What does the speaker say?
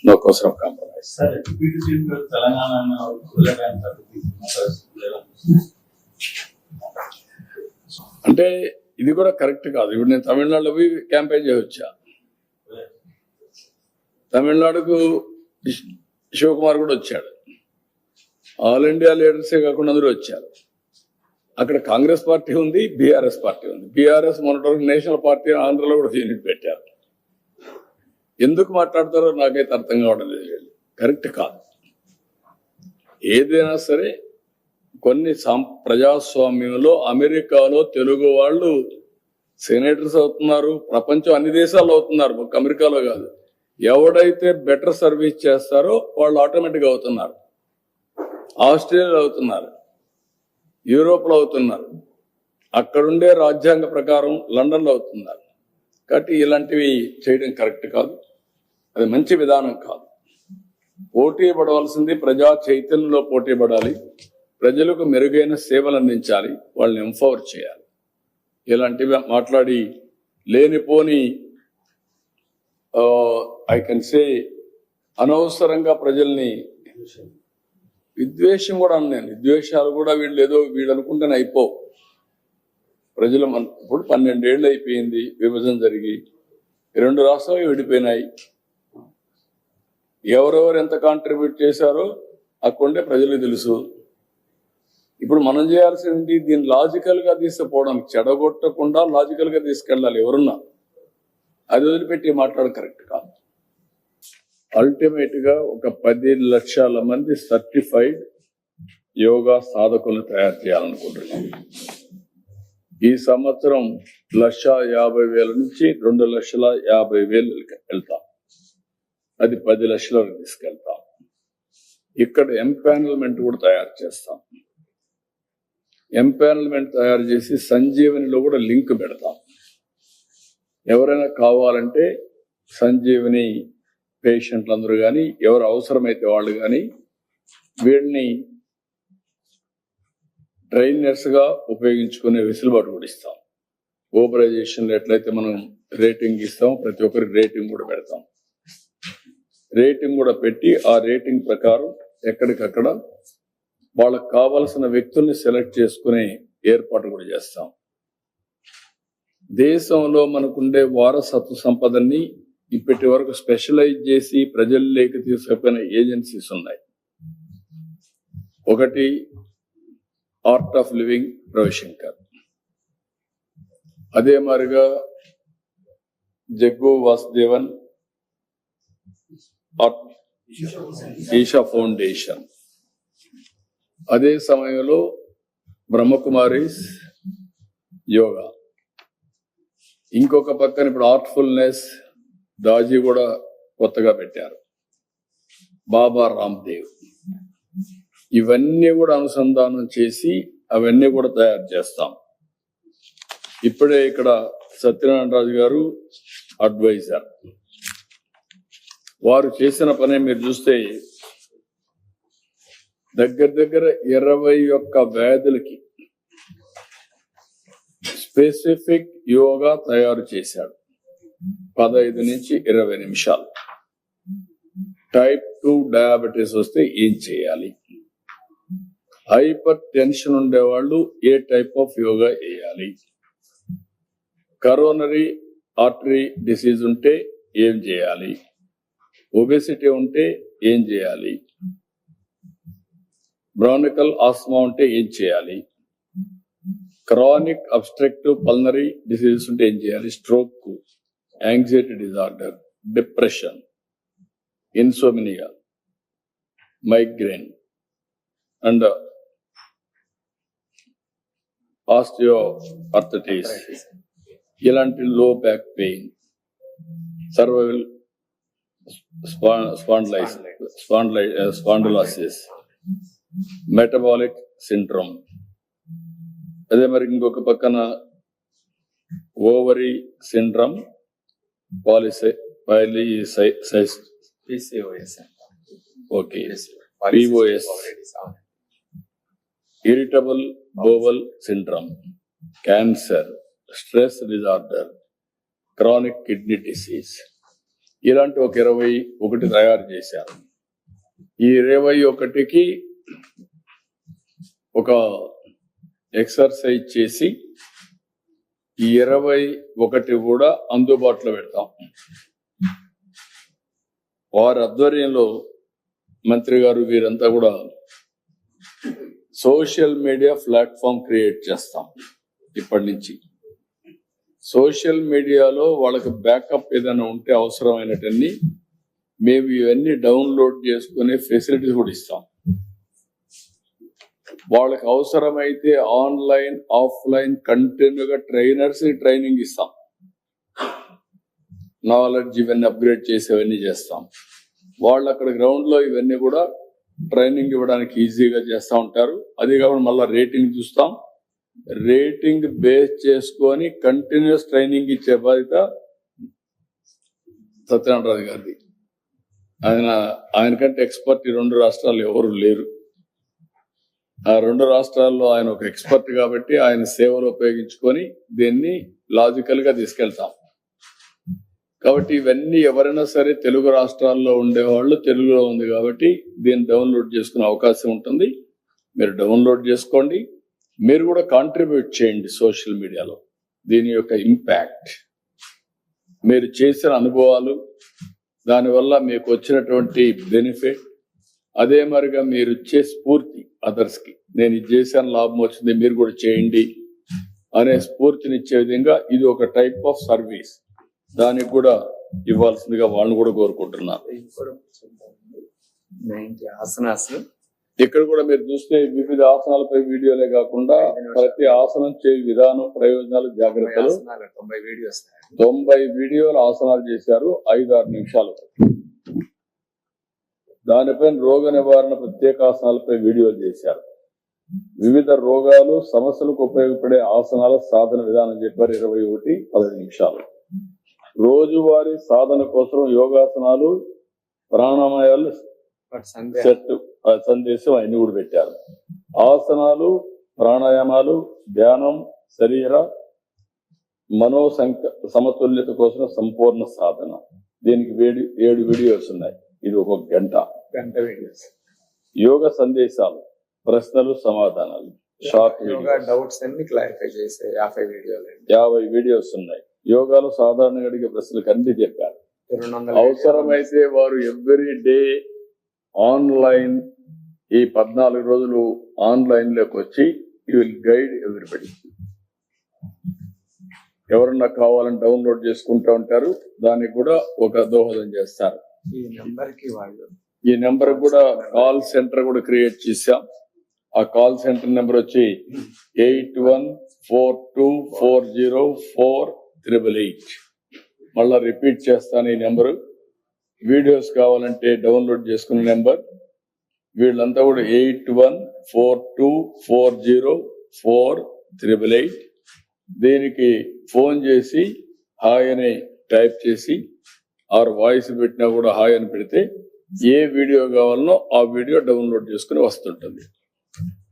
No course of compromise. అంటే ఇది కూడా కరెక్ట్ కాదు. ఇప్పుడు నేను తమిళనాడులో పోయి క్యాంపెయిన్ చేయవచ్చా? తమిళనాడుకు శివకుమార్ కూడా వచ్చాడు. ఆల్ ఇండియా లీడర్సే కాకుండా అందరూ వచ్చారు. అక్కడ కాంగ్రెస్ పార్టీ ఉంది, బీఆర్ఎస్ పార్టీ ఉంది. బీఆర్ఎస్ మొన్నటి నేషనల్ పార్టీ ఆంధ్రలో కూడా యూనిట్ పెట్టారు. ఎందుకు మాట్లాడతారో నాకైతే అర్థం కావడం లేదు. కరెక్ట్ కాదు. ఏదైనా సరే కొన్ని ప్రజాస్వామ్యంలో అమెరికాలో తెలుగు వాళ్ళు సెనేటర్స్ అవుతున్నారు, ప్రపంచం అన్ని దేశాల్లో అవుతున్నారు, ఒక అమెరికాలో కాదు. ఎవడైతే బెటర్ సర్వీస్ చేస్తారో వాళ్ళు ఆటోమేటిక్గా అవుతున్నారు. ఆస్ట్రేలియాలో అవుతున్నారు, యూరోప్లో అవుతున్నారు, అక్కడుండే రాజ్యాంగ ప్రకారం లండన్లో అవుతున్నారు. కాబట్టి ఇలాంటివి చేయడం కరెక్ట్ కాదు, అది మంచి విధానం కాదు. పోటీ పడవలసింది ప్రజా చైతన్యంలో పోటీ పడాలి, ప్రజలకు మెరుగైన సేవలు అందించాలి, వాళ్ళని ఎంపవర్ చేయాలి. ఇలాంటివి మాట్లాడి లేనిపోని ఐ కెన్ సే అనవసరంగా ప్రజల్ని విద్వేషం కూడా అన్నాను. విద్వేషాలు కూడా వీళ్ళు అనుకుంటేనే అయిపోవు. ప్రజలు ఇప్పుడు 12 ఏళ్ళు అయిపోయింది విభజన జరిగి, 2 రాష్ట్రాలు విడిపోయినాయి. ఎవరెవరు ఎంత కాంట్రిబ్యూట్ చేశారో అక్కడే ప్రజలకు తెలుసు. ఇప్పుడు మనం చేయాల్సింది దీన్ని లాజికల్ గా తీసుకుపోవడానికి, చెడగొట్టకుండా లాజికల్ గా తీసుకెళ్ళాలి. ఎవరున్నా అది వదిలిపెట్టి మాట్లాడడం కరెక్ట్ కాదు. అల్టిమేట్ గా ఒక 10 లక్షల మంది సర్టిఫైడ్ యోగా సాధకులను తయారు చేయాలనుకుంటున్నాం. ఈ సంవత్సరం 1,50,000 నుంచి 2,50,000 వెళ్తాం. అది 10 లక్షల వరకు తీసుకెళ్తాం. ఇక్కడ ఎంపానల్మెంట్ కూడా తయారు చేస్తాం. ఎంపానల్మెంట్ తయారు చేసి సంజీవనిలో కూడా లింక్ పెడతాం. ఎవరైనా కావాలంటే సంజీవని పేషెంట్లు అందరూ కానీ, ఎవరు అవసరమైతే వాళ్ళు కానీ వీళ్ళని ట్రైనర్స్ గా ఉపయోగించుకునే వెసులుబాటు కూడా ఇస్తాం. ఓపరైజేషన్ ఎట్లయితే మనం రేటింగ్ ఇస్తాం, ప్రతి ఒక్కరికి రేటింగ్ కూడా పెడతాం. రేటింగ్ కూడా పెట్టి ఆ రేటింగ్ ప్రకారం ఎక్కడికక్కడ వాళ్ళకు కావలసిన వ్యక్తుల్ని సెలెక్ట్ చేసుకునే ఏర్పాటు కూడా చేస్తాం. దేశంలో మనకుండే వారసత్వ సంపదని ఇప్పటి వరకు స్పెషలైజ్ చేసి ప్రజల్లోకి తీసుకుపోయిన ఏజెన్సీస్ ఉన్నాయి. ఒకటి ఆర్ట్ ఆఫ్ లివింగ్ రవిశంకర్, అదే మాదిరిగా జగ్గు వాసుదేవన్ ఈషా ఫౌండేషన్, అదే సమయంలో బ్రహ్మకుమారీస్ యోగా, ఇంకొక పక్కన ఇప్పుడు ఆర్ట్ఫుల్నెస్ దాజీ కూడా కొత్తగా పెట్టారు, బాబా రామ్దేవ్. ఇవన్నీ కూడా అనుసంధానం చేసి అవన్నీ కూడా తయారు చేస్తాం. ఇప్పుడే ఇక్కడ సత్యనారాయణ రాజు గారు అడ్వైజర్, వారు చేసిన పనే మీరు చూస్తే దగ్గర 21 వ్యాధులకి స్పెసిఫిక్ యోగా తయారు చేశాడు. 15 నుంచి 20 నిమిషాలు. టైప్ 2 డయాబెటీస్ వస్తే ఏం చేయాలి, హైపర్ టెన్షన్ ఉండేవాళ్ళు ఏ టైప్ ఆఫ్ యోగా వేయాలి, కరోనరీ ఆర్టరీ డిసీజ్ ఉంటే ఏం చేయాలి, ఒబెసిటీ ఉంటే ఏం చేయాలి, బ్రానికల్ ఆస్మా ఉంటే ఏం చేయాలి, క్రానిక్ అబ్స్ట్రక్టివ్ పల్మనరీ డిసీజెస్ ఉంటే ఏం చేయాలి, stroke, anxiety disorder, depression, insomnia, migraine and osteoarthritis, ఇలాంటి లో back pain, survival spondylosis, metabolic syndrome, అదే మరి ఇంకొక పక్కన ovary syndrome, PCOS, irritable bowel syndrome, cancer, stress disorder, chronic kidney disease, ఇలాంటి ఒక 21 తయారు చేశారు. ఈ 21కి ఒక ఎక్సర్సైజ్ చేసి ఈ 21 కూడా అందుబాటులో పెడతాం. వారి ఆధ్వర్యంలో మంత్రి గారు వీరంతా కూడా సోషల్ మీడియా ప్లాట్ఫామ్ క్రియేట్ చేస్తాం. ఇప్పటి నుంచి సోషల్ మీడియాలో వాళ్ళకి బ్యాకప్ ఏదైనా ఉంటే అవసరమైనటన్ని మేము ఇవన్నీ డౌన్లోడ్ చేసుకునే ఫెసిలిటీస్ కూడా ఇస్తాం. వాళ్ళకి అవసరమైతే ఆన్లైన్ ఆఫ్లైన్ కంటిన్యూగా ట్రైనింగ్ ఇస్తాం. నాలెడ్జ్ ఇవన్నీ అప్గ్రేడ్ చేసేవన్నీ చేస్తాం. వాళ్ళు అక్కడ గ్రౌండ్ లో ఇవన్నీ కూడా ట్రైనింగ్ ఇవ్వడానికి ఈజీగా చేస్తూ ఉంటారు. అది కాకుండా మళ్ళీ రేటింగ్ చూస్తాం. రేటింగ్ బేస్ చేసుకొని కంటిన్యూస్ ట్రైనింగ్ ఇచ్చే బాధ్యత సత్యనారాయణ గారిది. ఆయనకంటే ఎక్స్పర్ట్ ఈ 2 రాష్ట్రాల్లో ఎవరు లేరు. ఆ 2 రాష్ట్రాల్లో ఆయన ఒక ఎక్స్పర్ట్ కాబట్టి ఆయన సేవలు ఉపయోగించుకొని దీన్ని లాజికల్ గా తీసుకెళ్తాం. కాబట్టి ఇవన్నీ ఎవరైనా సరే తెలుగు రాష్ట్రాల్లో ఉండేవాళ్ళు తెలుగులో ఉంది కాబట్టి దీన్ని డౌన్లోడ్ చేసుకునే అవకాశం ఉంటుంది. మీరు డౌన్లోడ్ చేసుకోండి. మీరు కూడా కాంట్రిబ్యూట్ చేయండి సోషల్ మీడియాలో. దీని యొక్క ఇంపాక్ట్, మీరు చేసిన అనుభవాలు, దానివల్ల మీకు వచ్చినటువంటి బెనిఫిట్, అదే మరిగా మీరు ఇచ్చే స్ఫూర్తి అదర్స్కి, నేను ఇది చేశాను లాభం వచ్చింది మీరు కూడా చేయండి అనే స్ఫూర్తినిచ్చే విధంగా ఇది ఒక టైప్ ఆఫ్ సర్వీస్. దానికి కూడా ఇవ్వాల్సిందిగా వాళ్ళని కూడా కోరుకుంటున్నాను. ఇక్కడ కూడా మీరు చూస్తే వివిధ ఆసనాలపై వీడియోలే కాకుండా ప్రతి ఆసనం చేయ విధానం, ప్రయోజనాలు, జాగ్రత్తలు 90 వీడియోలు ఆసనాలు చేశారు 5-6 నిమిషాలు. దానిపైన రోగ నివారణ ప్రత్యేకాసనాలపై వీడియోలు చేశారు. వివిధ రోగాలు సమస్యలకు ఉపయోగపడే ఆసనాల సాధన విధానం చెప్పారు 21-15 నిమిషాలు. రోజువారీ సాధన కోసం యోగాసనాలు, ప్రాణాయామాలు సెట్ సందేశం అన్ని కూడా పెట్టారు. ఆసనాలు, ప్రాణాయామాలు, ధ్యానం, శరీర మనో సమతుల్యత కోసం సంపూర్ణ సాధన. దీనికి 7 వీడియోస్ ఉన్నాయి. ఇది ఒక గంట వీడియోస్. యోగ సందేశాలు, ప్రశ్నలు, సమాధానాలు, షార్ట్ డౌట్స్ అన్ని క్లారిఫై చేసే 50 వీడియోస్ ఉన్నాయి. యోగాలో సాధారణంగా అడిగే ప్రశ్నలకు అన్ని చెప్పారు. అవసరమైతే వారు ఎవ్రీ డే ఆన్లైన్ ఈ 14 రోజులు ఆన్లైన్ లోకి వచ్చి యూ విల్ గైడ్ ఎవ్రీబడి. ఎవరన్నా కావాలని డౌన్లోడ్ చేసుకుంటూ ఉంటారు. దానికి కూడా ఒక దోహదం చేస్తారు. ఈ నెంబర్ కూడా కాల్ సెంటర్ కూడా క్రియేట్ చేశాం. ఆ కాల్ సెంటర్ నెంబర్ వచ్చి 8142404888. మళ్ళా రిపీట్ చేస్తాను ఈ నెంబరు. వీడియోస్ కావాలంటే డౌన్లోడ్ చేసుకునే నెంబర్. వీళ్ళంతా కూడా 8142404888. దీనికి ఫోన్ చేసి హాయ్ అని టైప్ చేసి ఆర్ వాయిస్ పెట్టినా కూడా హాయ్ అని పెడితే ఏ వీడియో కావాలనో ఆ వీడియో డౌన్లోడ్ చేసుకుని వస్తుంటుంది.